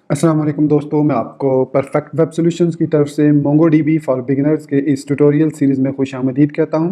अस्सलाम वालेकुम दोस्तों, मैं आपको परफेक्ट वेब सॉल्यूशंस की तरफ से मोंगोडीबी फॉर बिगिनर्स के इस ट्यूटोरियल सीरीज़ में खुशामदीद कहता हूं।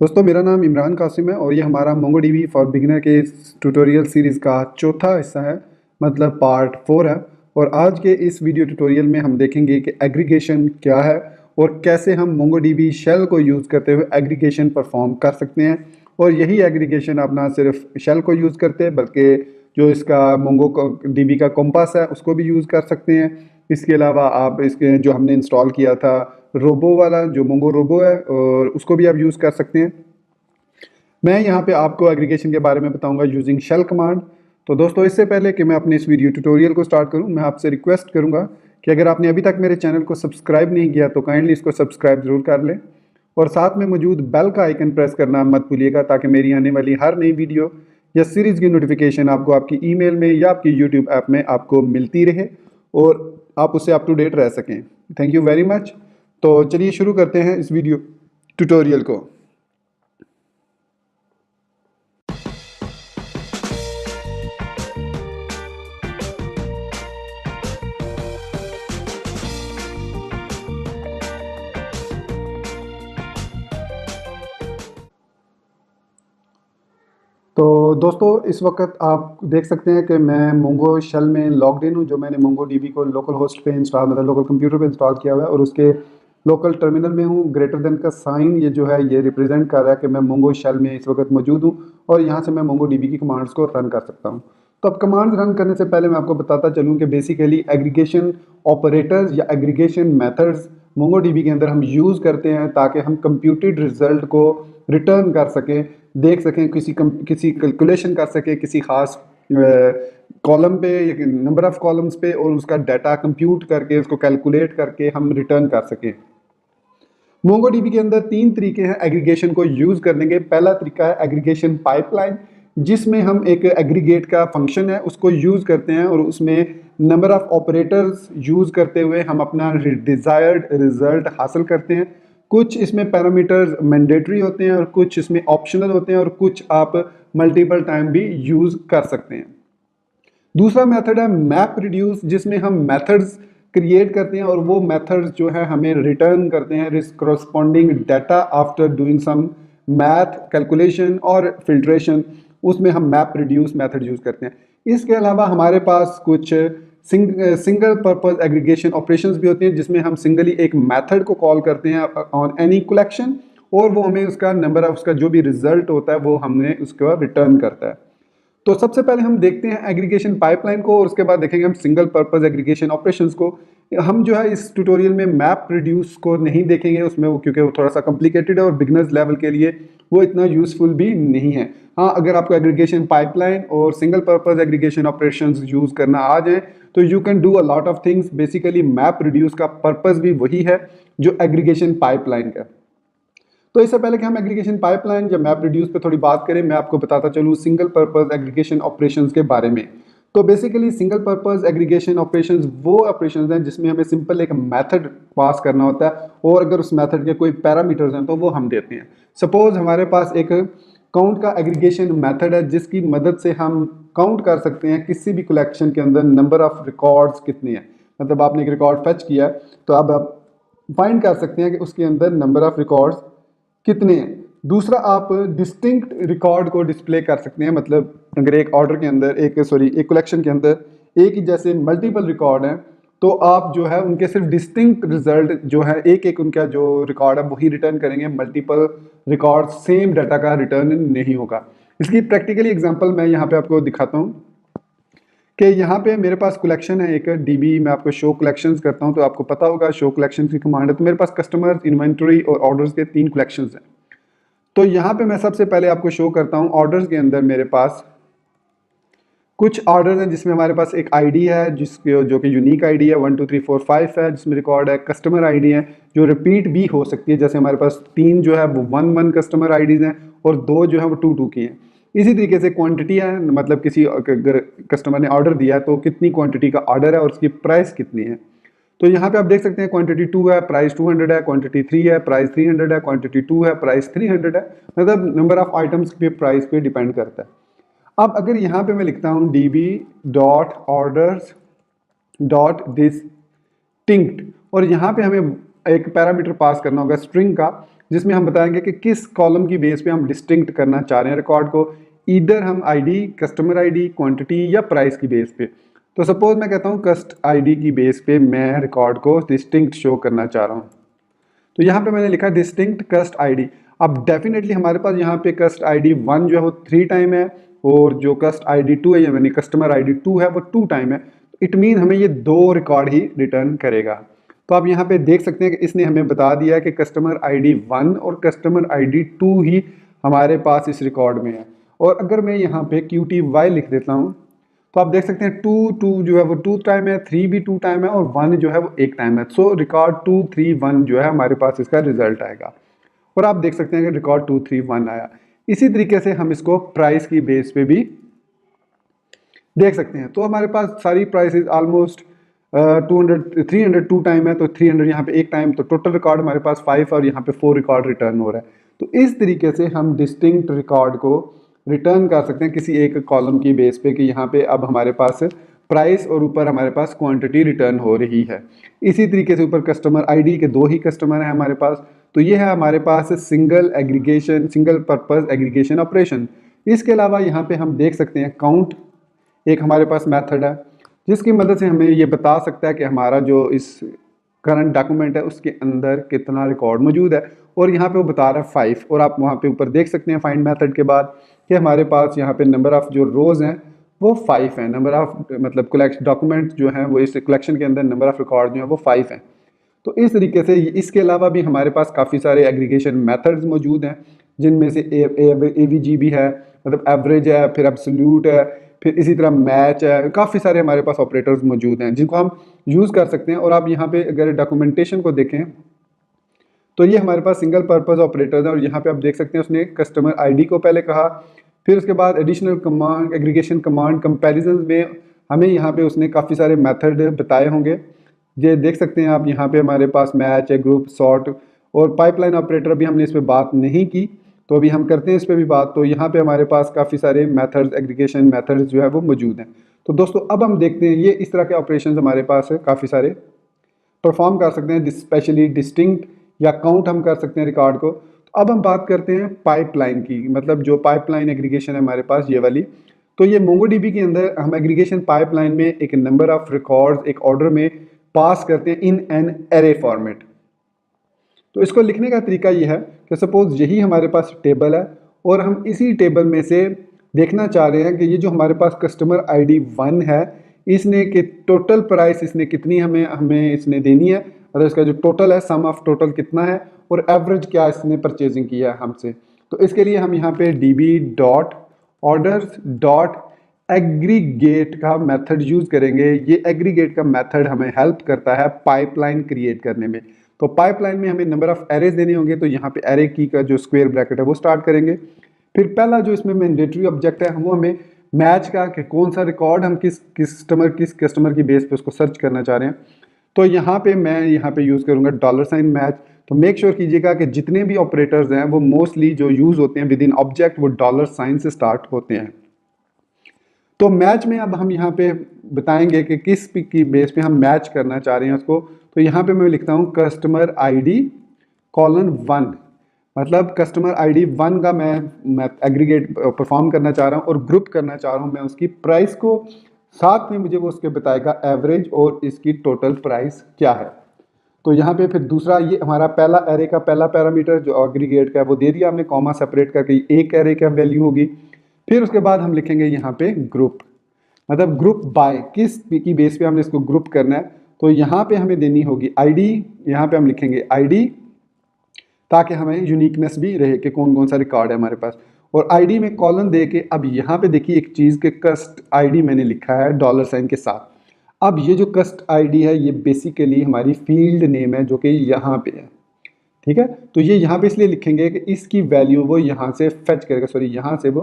दोस्तों, मेरा नाम इमरान कासिम है और ये हमारा मोंगोडीबी फॉर बिगिनर के इस ट्यूटोरियल सीरीज़ का चौथा हिस्सा है, मतलब पार्ट 4 है। और आज के इस वीडियो ट्यूटोरियल में हम देखेंगे कि एग्रीगेशन क्या है और कैसे हम मोंगोडीबी शेल को यूज़ करते हुए एग्रीगेशन परफॉर्म कर सकते हैं। और यही एग्रीगेशन आप ना सिर्फ शेल को यूज़ करते हैं बल्कि जो इसका मोंगो डीबी का कॉम्पास है उसको भी यूज़ कर सकते हैं। इसके अलावा आप इसके जो हमने इंस्टॉल किया था रोबो वाला जो मोंगो रोबो है और उसको भी आप यूज़ कर सकते हैं। मैं यहाँ पे आपको एग्रीगेशन के बारे में बताऊंगा यूजिंग शेल कमांड। तो दोस्तों, इससे पहले कि मैं अपने इस वीडियो ट्यूटोरियल को स्टार्ट करूँ, मैं आपसे रिक्वेस्ट करूँगा कि अगर आपने अभी तक मेरे चैनल को सब्सक्राइब नहीं किया तो काइंडली इसको सब्सक्राइब ज़रूर कर लें और साथ में मौजूद बेल का आइकन प्रेस करना मत भूलिएगा, ताकि मेरी आने वाली हर नई वीडियो या सीरीज़ की नोटिफिकेशन आपको आपकी ईमेल में या आपकी यूट्यूब ऐप में आपको मिलती रहे और आप उससे अप टू डेट रह सकें। Thank you very much. तो चलिए शुरू करते हैं इस वीडियो ट्यूटोरियल को। तो दोस्तों, इस वक्त आप देख सकते हैं कि मैं मोंगो शेल में लॉग्ड इन हूँ, जो मैंने मोंगो डीबी को लोकल होस्ट पे इंस्टॉल, मतलब लोकल कंप्यूटर पे इंस्टॉल किया हुआ है और उसके लोकल टर्मिनल में हूँ। ग्रेटर देन का साइन ये जो है ये रिप्रेजेंट कर रहा है कि मैं मोंगो शेल में इस वक्त मौजूद हूँ और यहाँ से मैं मोंगो डीबी की कमांड्स को रन कर सकता हूँ। तो अब कमांड्स रन करने से पहले मैं आपको बताता चलूँ कि बेसिकली एग्रीगेशन ऑपरेटर्स या एग्रीगेशन मेथड्स मोंगो डीबी के अंदर हम यूज़ करते हैं ताकि हम कंप्यूटेड रिजल्ट को रिटर्न कर सकें, देख सकें, किसी कैलकुलेशन कर सकें किसी खास कॉलम पे या नंबर ऑफ कॉलम्स पे और उसका डाटा कंप्यूट करके उसको कैलकुलेट करके हम रिटर्न कर सकें। मोंगोडीबी के अंदर तीन तरीके हैं एग्रीगेशन को यूज करने के। पहला तरीका है एग्रीगेशन पाइपलाइन, जिसमें हम एक एग्रीगेट का फंक्शन है उसको यूज करते हैं और उसमें नंबर ऑफ ऑपरेटर्स यूज करते हुए हम अपना डिजायर्ड रिजल्ट हासिल करते हैं। कुछ इसमें पैरामीटर्स मैंडेटरी होते हैं और कुछ इसमें ऑप्शनल होते हैं और कुछ आप मल्टीपल टाइम भी यूज कर सकते हैं। दूसरा मेथड है मैप रिड्यूस, जिसमें हम मेथड्स क्रिएट करते हैं और वो मेथड्स जो है हमें रिटर्न करते हैं corresponding data after doing some math calculation और फिल्ट्रेशन। उसमें हम मैप रिड्यूस मेथड यूज करते हैं। इसके अलावा हमारे पास कुछ सिंगल पर्पज एग्रीगेशन ऑपरेशंस भी होते हैं, जिसमें हम सिंगली एक मेथड को कॉल करते हैं ऑन एनी कलेक्शन और वो हमें उसका नंबर ऑफ उसका जो भी रिजल्ट होता है वो हमें उसका रिटर्न करता है। तो सबसे पहले हम देखते हैं एग्रीगेशन पाइपलाइन को और उसके बाद देखेंगे हम सिंगल पर्पस एग्रीगेशन ऑपरेशंस को। हम जो है इस ट्यूटोरियल में मैप रिड्यूस को नहीं देखेंगे उसमें, वो क्योंकि वो थोड़ा सा कॉम्प्लिकेटेड है और बिगनर्स लेवल के लिए वो इतना यूजफुल भी नहीं है। हाँ, अगर आपको एग्रीगेशन पाइपलाइन और single purpose aggregation operations use करना आ जाए तो you can do a lot of things. Basically map reduce का पर्पस भी वही है जो एग्रीगेशन पाइपलाइन का। तो इससे पहले कि हम एग्रीगेशन पाइपलाइन या मैप रिड्यूस पे थोड़ी बात करें, मैं आपको बताता चलूँ सिंगल पर्पस एग्रीगेशन ऑपरेशंस के बारे में। तो basically single purpose aggregation operations वो ऑपरेशंस हैं जिसमें हमें सिंपल एक मेथड पास करना होता है और अगर उस मेथड के कोई पैरामीटर्स हैं तो वो हम देते हैं। सपोज हमारे पास एक काउंट का एग्रीगेशन मेथड है जिसकी मदद से हम काउंट कर सकते हैं किसी भी कलेक्शन के अंदर नंबर ऑफ रिकॉर्ड्स कितने हैं। मतलब आपने एक रिकॉर्ड फेच किया तो अब आप फाइंड कर सकते हैं कि उसके अंदर नंबर ऑफ रिकॉर्ड्स कितने हैं। दूसरा, आप डिस्टिंक्ट रिकॉर्ड को डिस्प्ले कर सकते हैं। मतलब अगर एक ऑर्डर के अंदर एक कलेक्शन के अंदर एक ही जैसे मल्टीपल रिकॉर्ड हैं तो आप जो है उनके सिर्फ डिस्टिंक्ट रिजल्ट जो है एक एक उनका जो रिकॉर्ड है वही रिटर्न करेंगे। मल्टीपल रिकॉर्ड सेम डाटा का रिटर्न नहीं होगा। इसकी प्रैक्टिकली एग्जांपल मैं यहाँ पे आपको दिखाता हूँ कि यहाँ पे मेरे पास कलेक्शन है एक डीबी। मैं आपको शो कलेक्शंस करता हूँ तो आपको पता होगा शो कलेक्शंस की कमांड है। तो मेरे पास कस्टमर, इन्वेंटरी और ऑर्डर्स के 3 कलेक्शंस हैं। तो यहाँ पे मैं सबसे पहले आपको शो करता हूँ ऑर्डर्स के अंदर मेरे पास कुछ ऑर्डर हैं जिसमें हमारे पास एक आईडी है जिसके जो कि यूनिक आईडी है 1 2 3 4 5 है जिसमें रिकॉर्ड है। कस्टमर आईडी है जो रिपीट भी हो सकती है, जैसे हमारे पास 3 जो है वो 1 1 कस्टमर आईडीज हैं और 2 जो है वो 2 2 की हैं। इसी तरीके से क्वांटिटी है, मतलब किसी अगर कस्टमर ने ऑर्डर दिया तो कितनी क्वांटिटी का ऑर्डर है और उसकी प्राइस कितनी है। तो यहाँ पे आप देख सकते हैं क्वांटिटी 2 है, प्राइस 200 है, क्वांटिटी 3 है, प्राइस 300 है, क्वांटिटी 2 है, प्राइस 300 है। मतलब नंबर ऑफ आइटम्स पे प्राइस पे डिपेंड करता है। अब अगर यहाँ पे मैं लिखता हूँ db dot orders dot distinct, और यहाँ पे हमें एक पैरामीटर पास करना होगा स्ट्रिंग का, जिसमें हम बताएंगे कि किस कॉलम की बेस पे हम डिस्टिंक्ट करना चाह रहे हैं रिकॉर्ड को, इधर हम आईडी, कस्टमर आईडी, क्वांटिटी या प्राइस की बेस पे। तो सपोज मैं कहता हूँ कस्ट आईडी की बेस पे मैं रिकॉर्ड को डिस्टिंक्ट शो करना चाह रहा हूँ, तो यहाँ पे मैंने लिखा डिस्टिंक्ट कस्ट आईडी। अब डेफिनेटली हमारे पास यहाँ पे कस्ट आईडी 1 जो है वो 3 टाइम है, और जो कस्ट आईडी 2 है यानी कस्टमर आईडी 2 है वो 2 टाइम है। इट मीन हमें ये 2 रिकॉर्ड ही रिटर्न करेगा। तो आप यहाँ पे देख सकते हैं कि इसने हमें बता दिया है कि कस्टमर आईडी 1 और कस्टमर आईडी 2 ही हमारे पास इस रिकॉर्ड में है। और अगर मैं यहाँ पे QTY लिख देता हूँ तो आप देख सकते हैं 2 जो है वो 2 टाइम है, 3 भी 2 टाइम है, और 1 जो है वो 1 टाइम है। सो रिकॉर्ड 2 3 1 जो है हमारे पास इसका रिजल्ट आएगा, और आप देख सकते हैं कि रिकॉर्ड 2 3 1 आया। इसी तरीके से हम इसको प्राइस की बेस पे भी देख सकते हैं। तो हमारे पास सारी प्राइसेस ऑलमोस्ट 300 2 टाइम है, तो 300 यहाँ पे 1 टाइम, तो टोटल रिकॉर्ड हमारे पास 5 और यहाँ पे 4 रिकॉर्ड रिटर्न हो रहा है। तो इस तरीके से हम डिस्टिंक्ट रिकॉर्ड को रिटर्न कर सकते हैं किसी एक कॉलम की बेस पे कि यहाँ पे अब हमारे पास प्राइस और ऊपर हमारे पास क्वांटिटी रिटर्न हो रही है। इसी तरीके से ऊपर कस्टमर आईडी के 2 ही कस्टमर हैं हमारे पास, तो ये है हमारे पास सिंगल पर्पस एग्रीगेशन ऑपरेशन। इसके अलावा यहाँ पे हम देख सकते हैं काउंट एक हमारे पास मेथड है, जिसकी मदद से हमें ये बता सकता है कि हमारा जो इस करंट डॉक्यूमेंट है उसके अंदर कितना रिकॉर्ड मौजूद है, और यहाँ पे वो बता रहा है 5। और आप वहाँ पे ऊपर देख सकते हैं फाइंड मेथड के बाद कि हमारे पास यहाँ पे नंबर ऑफ जो रोज़ हैं वो 5 हैं, नंबर ऑफ मतलब कलेक्ट डॉक्यूमेंट जो हैं वो इस कलेक्शन के अंदर नंबर ऑफ रिकॉर्ड जो है वो 5 हैं। तो इस तरीके से इसके अलावा भी हमारे पास काफ़ी सारे एग्रीगेशन मेथड्स मौजूद हैं, जिनमें से AVG भी है, मतलब एवरेज है, फिर एब्सोल्यूट है, फिर इसी तरह मैच है। काफ़ी सारे हमारे पास ऑपरेटर्स मौजूद हैं जिनको हम यूज़ कर सकते हैं। और आप यहाँ पे अगर डॉक्यूमेंटेशन को देखें तो ये हमारे पास सिंगल पर्पस ऑपरेटर्स हैं, और यहाँ पे आप देख सकते हैं उसने कस्टमर आईडी को पहले कहा, फिर उसके बाद additional command, aggregation command, comparison में हमें यहाँ पे उसने काफ़ी सारे मेथड बताए होंगे। ये देख सकते हैं आप यहाँ पे हमारे पास मैच है, ग्रुप, सॉर्ट और पाइपलाइन ऑपरेटर। अभी हमने इस पर बात नहीं की, तो अभी हम करते हैं इस पर भी बात। तो यहाँ पे हमारे पास काफ़ी सारे मेथड्स, एग्रीगेशन मेथड्स जो है वो मौजूद हैं। तो दोस्तों अब हम देखते हैं ये इस तरह के ऑपरेशन हमारे पास काफ़ी सारे परफॉर्म कर सकते हैं, स्पेशली डिस्टिंक्ट या काउंट हम कर सकते हैं रिकॉर्ड को। तो अब हम बात करते हैं पाइपलाइन की, मतलब जो पाइपलाइन एग्रीगेशन है हमारे पास ये वाली। तो ये MongoDB के अंदर हम एग्रीगेशन पाइपलाइन में एक नंबर ऑफ रिकॉर्ड्स एक ऑर्डर में पास करते हैं इन एन एरे फॉर्मेट। तो इसको लिखने का तरीका ये है कि सपोज यही हमारे पास टेबल है, और हम इसी टेबल में से देखना चाह रहे हैं कि ये जो हमारे पास कस्टमर आईडी 1 है, इसने कि टोटल प्राइस इसने कितनी हमें इसने देनी है, मतलब इसका जो टोटल है, सम ऑफ टोटल कितना है, और एवरेज क्या इसने परचेजिंग किया है हमसे। तो इसके लिए हम यहाँ पे db.orders.aggregate का मेथड यूज़ करेंगे। ये एग्रीगेट का मेथड हमें हेल्प करता है पाइपलाइन क्रिएट करने में। तो पाइपलाइन में हमें नंबर ऑफ एरेज देने होंगे, तो यहाँ पे एरे की का जो स्क्वायर ब्रैकेट है वो स्टार्ट करेंगे। फिर पहला जो इसमें मैंडेटरी ऑब्जेक्ट है वो हमें मैच का कि कौन सा रिकॉर्ड हम किस कस्टमर की बेस पे उसको सर्च करना चाह रहे हैं। तो यहाँ पे मैं यहाँ पे यूज़ करूँगा $मैच। तो मेक श्योर कीजिएगा कि जितने भी ऑपरेटर्स हैं वो मोस्टली जो यूज़ होते हैं विद इन ऑब्जेक्ट वो $साइन से स्टार्ट होते हैं। तो मैच में अब हम यहाँ पे बताएंगे कि किस की बेस पे हम मैच करना चाह रहे हैं उसको। तो यहाँ पे मैं लिखता हूँ कस्टमर आईडी कॉलन 1, मतलब कस्टमर आईडी 1 का मैं एग्रीगेट परफॉर्म करना चाह रहा हूँ और ग्रुप करना चाह रहा हूँ मैं उसकी प्राइस को, साथ में मुझे वो उसके बताएगा एवरेज और इसकी टोटल प्राइस क्या है। तो यहाँ पे फिर दूसरा ये हमारा पहला एरे का पहला पैरामीटर जो एग्रीगेट का है वो दे दिया हमने, कॉमा सेपरेट करके एक एरे का वैल्यू होगी। फिर उसके बाद हम लिखेंगे यहाँ पे ग्रुप, मतलब ग्रुप बाय किस की बेस पे हमने इसको ग्रुप करना है। तो यहाँ पे हमें देनी होगी आईडी, यहाँ पे हम लिखेंगे आईडी ताकि हमें यूनिकनेस भी रहे कि कौन कौन सा रिकॉर्ड है हमारे पास। और आईडी में कॉलन दे के अब यहाँ पे देखिए एक चीज़ के कस्ट आईडी मैंने लिखा है $साइन के साथ। अब ये जो कस्ट आईडी है ये बेसिकली हमारी फील्ड नेम है जो कि यहाँ पे है, ठीक है। तो ये यहाँ पे इसलिए लिखेंगे कि इसकी वैल्यू वो यहाँ से फेच करेगा, सॉरी यहाँ से वो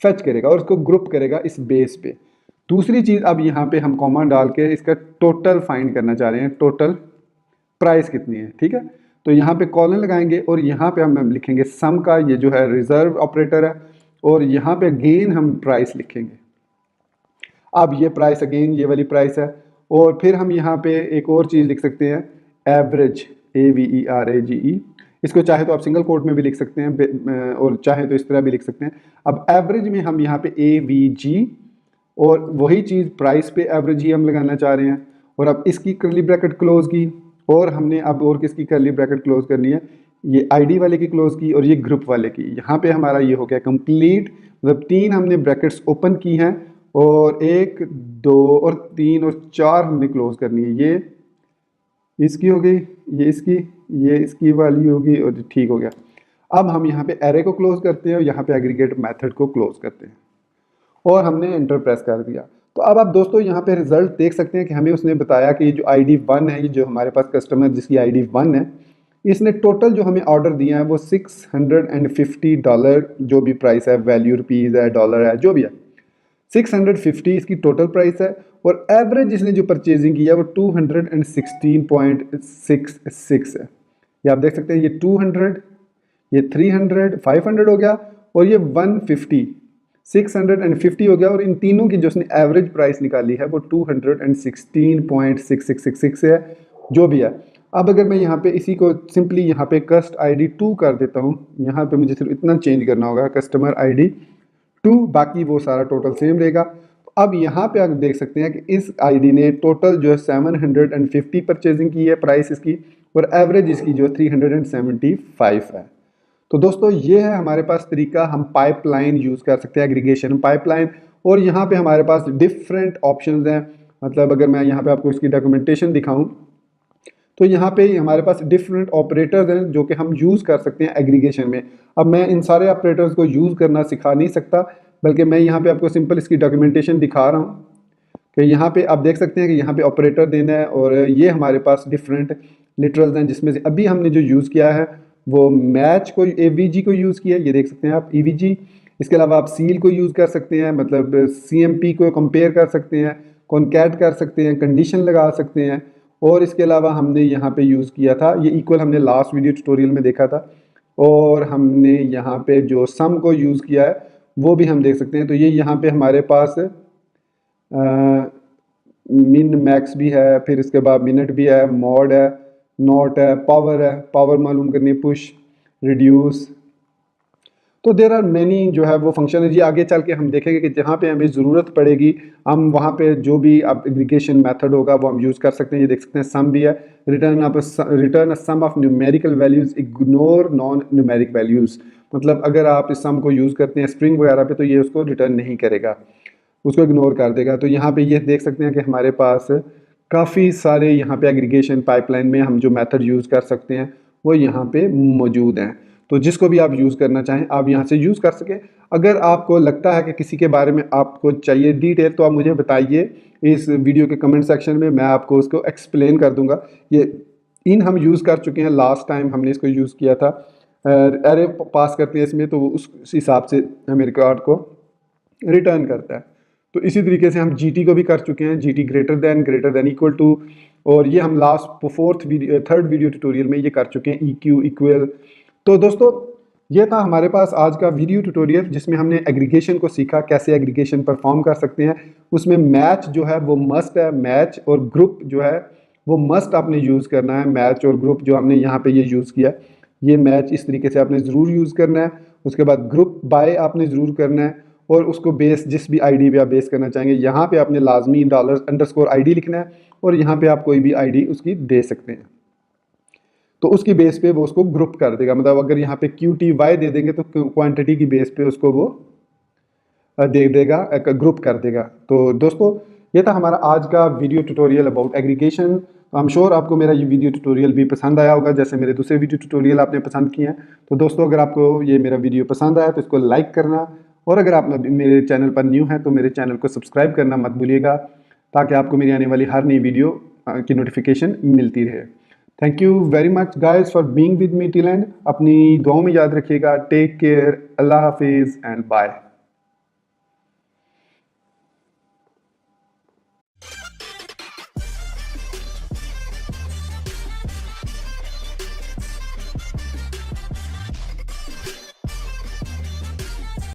फेच करेगा और उसको ग्रुप करेगा इस बेस पे। दूसरी चीज़ अब यहाँ पे हम कॉमा डाल के इसका टोटल फाइंड करना चाह रहे हैं, टोटल प्राइस कितनी है, ठीक है। तो यहाँ पे कॉलन लगाएंगे और यहाँ पे हम लिखेंगे सम का, ये जो है रिजर्व ऑपरेटर है, और यहाँ पे अगेन हम प्राइस लिखेंगे। अब ये प्राइस अगेन ये वाली प्राइस है, और फिर हम यहाँ पे एक और चीज़ लिख सकते हैं, एवरेज, AVERAGE। इसको चाहे तो आप सिंगल कोट में भी लिख सकते हैं और चाहे तो इस तरह भी लिख सकते हैं। अब एवरेज में हम यहाँ पे AVG, और वही चीज़ प्राइस पे एवरेज ही हम लगाना चाह रहे हैं। और अब इसकी कर्ली ब्रैकेट क्लोज की, और हमने अब और किसकी कर्ली ब्रैकेट क्लोज करनी है, ये आईडी वाले की क्लोज की और ये ग्रुप वाले की। यहाँ पे हमारा ये हो गया कंप्लीट, मतलब 3 हमने ब्रैकेट्स ओपन की हैं और 1 2 और 3 और 4 हमने क्लोज करनी है। ये इसकी हो गई, ये इसकी वाली होगी, और ठीक हो गया। अब हम यहाँ पे एरे को क्लोज करते हैं और यहाँ पे एग्रीगेट मेथड को क्लोज करते हैं और हमने एंटर प्रेस कर दिया। तो अब आप दोस्तों यहाँ पे रिजल्ट देख सकते हैं कि हमें उसने बताया कि जो ID 1 है, ये जो हमारे पास कस्टमर जिसकी ID 1 है, इसने टोटल जो हमें ऑर्डर दिया है वो $650 जो भी प्राइस है, वैल्यू रुपीज़ है, डॉलर है, जो भी है, 650 इसकी टोटल प्राइस है। और एवरेज इसने जो परचेजिंग की है वो 216.66 है। ये आप देख सकते हैं, ये 200, ये 300, 500 हो गया, और ये 150, 650 हो गया। और इन तीनों की जो उसने एवरेज प्राइस निकाली है वो 216.6666 है, जो भी है। अब अगर मैं यहाँ पे इसी को सिंपली यहाँ पे कस्ट ID 2 कर देता हूँ, यहाँ पे मुझे सिर्फ इतना चेंज करना होगा, कस्टमर ID 2, बाकी वो सारा टोटल सेम रहेगा। अब यहाँ पे आप देख सकते हैं कि इस ID ने टोटल जो है 750 परचेजिंग की है, प्राइस इसकी, और एवरेज इसकी जो 375 है। तो दोस्तों ये है हमारे पास तरीका, हम पाइपलाइन यूज़ कर सकते हैं, एग्रीगेशन पाइपलाइन। और यहाँ पे हमारे पास डिफरेंट ऑप्शंस हैं, मतलब अगर मैं यहाँ पे आपको इसकी डॉक्यूमेंटेशन दिखाऊं तो यहाँ पे हमारे पास डिफरेंट ऑपरेटर्स हैं जो कि हम यूज़ कर सकते हैं एग्रीगेशन में। अब मैं इन सारे ऑपरेटर्स को यूज़ करना सिखा नहीं सकता, बल्कि मैं यहाँ पे आपको सिंपल इसकी डॉक्यूमेंटेशन दिखा रहा हूँ कि यहाँ पे आप देख सकते हैं कि यहाँ पे ऑपरेटर देना है, और ये हमारे पास डिफरेंट लिटरल्स हैं, जिसमें से अभी हमने जो यूज़ किया है वो मैच को, AVG को यूज़ किया है, ये देख सकते हैं आप, EVG। इसके अलावा आप सील को यूज़ कर सकते हैं, मतलब CMP को कंपेयर कर सकते हैं, कॉन्कैट कर सकते हैं, कंडीशन लगा सकते हैं। और इसके अलावा हमने यहाँ पे यूज़ किया था, ये इक्वल हमने लास्ट वीडियो ट्यूटोरियल में देखा था, और हमने यहाँ पे जो सम को यूज़ किया है वो भी हम देख सकते हैं। तो ये यहाँ पे हमारे पास मिन मैक्स भी है, फिर इसके बाद मिनट भी है, मॉड है, नॉट है, पावर मालूम करनी है, पुश, रिड्यूस। तो देर आर मैनी जो है वो फंक्शन है जी। आगे चल के हम देखेंगे कि जहाँ पे हमें ज़रूरत पड़ेगी हम वहाँ पे जो भी अब एग्रीगेशन मेथड होगा वो हम यूज़ कर सकते हैं। ये देख सकते हैं सम भी है, return a sum of numerical values, ignore non numeric values. मतलब अगर आप इस सम को यूज़ करते हैं स्ट्रिंग वगैरह पे तो ये उसको रिटर्न नहीं करेगा, उसको इग्नोर कर देगा। तो यहाँ पे ये देख सकते हैं कि हमारे पास काफ़ी सारे यहाँ पे एग्रीगेशन पाइपलाइन में हम जो मेथड यूज़ कर सकते हैं वो यहाँ पे मौजूद हैं। तो जिसको भी आप यूज़ करना चाहें आप यहाँ से यूज़ कर सकें। अगर आपको लगता है कि किसी के बारे में आपको चाहिए डिटेल तो आप मुझे बताइए इस वीडियो के कमेंट सेक्शन में, मैं आपको उसको एक्सप्लेन कर दूंगा। ये हम यूज़ कर चुके हैं, लास्ट टाइम हमने इसको यूज़ किया था। एरे पास करते हैं इसमें तो उस हिसाब से हमें रिकॉर्ड को रिटर्न करता है। तो इसी तरीके से हम GT को भी कर चुके हैं, GT greater than equal to, और ये हम लास्ट थर्ड वीडियो ट्यूटोरियल में ये कर चुके हैं, EQ इक्वल। तो दोस्तों ये था हमारे पास आज का वीडियो ट्यूटोरियल जिसमें हमने एग्रीगेशन को सीखा, कैसे एग्रीगेशन परफॉर्म कर सकते हैं। उसमें मैच जो है वो मस्ट है, मैच और ग्रुप जो है वो मस्ट आपने यूज़ करना है। मैच और ग्रुप जो हमने यहाँ पे ये यूज़ किया, ये मैच इस तरीके से आपने ज़रूर यूज़ करना है। उसके बाद ग्रुप बाय आपने ज़रूर करना है, और उसको बेस जिस भी ID पे आप बेस करना चाहेंगे यहाँ पे आपने लाजमी $_ID लिखना है, और यहाँ पे आप कोई भी ID उसकी दे सकते हैं। तो उसकी बेस पे वो उसको ग्रुप कर देगा, मतलब अगर यहाँ पे QTY दे देंगे तो क्वांटिटी की बेस पे उसको वो दे देगा, ग्रुप कर देगा। तो दोस्तों ये था हमारा आज का video tutorial about aggregation. I am sure आपको मेरा ये वीडियो ट्यूटोरियल भी पसंद आया होगा, जैसे मेरे दूसरे वीडियो ट्यूटोरियल आपने पसंद किए हैं। तो दोस्तों अगर आपको ये मेरा वीडियो पसंद आया तो इसको लाइक करना, और अगर आप मेरे चैनल पर न्यू हैं तो मेरे चैनल को सब्सक्राइब करना मत भूलिएगा, ताकि आपको मेरी आने वाली हर नई वीडियो की नोटिफिकेशन मिलती रहे। Thank you very much guys for being with me till and. अपनी दुआओं में याद रखिएगा। टेक केयर, अल्लाह हाफिज़ एंड बाय।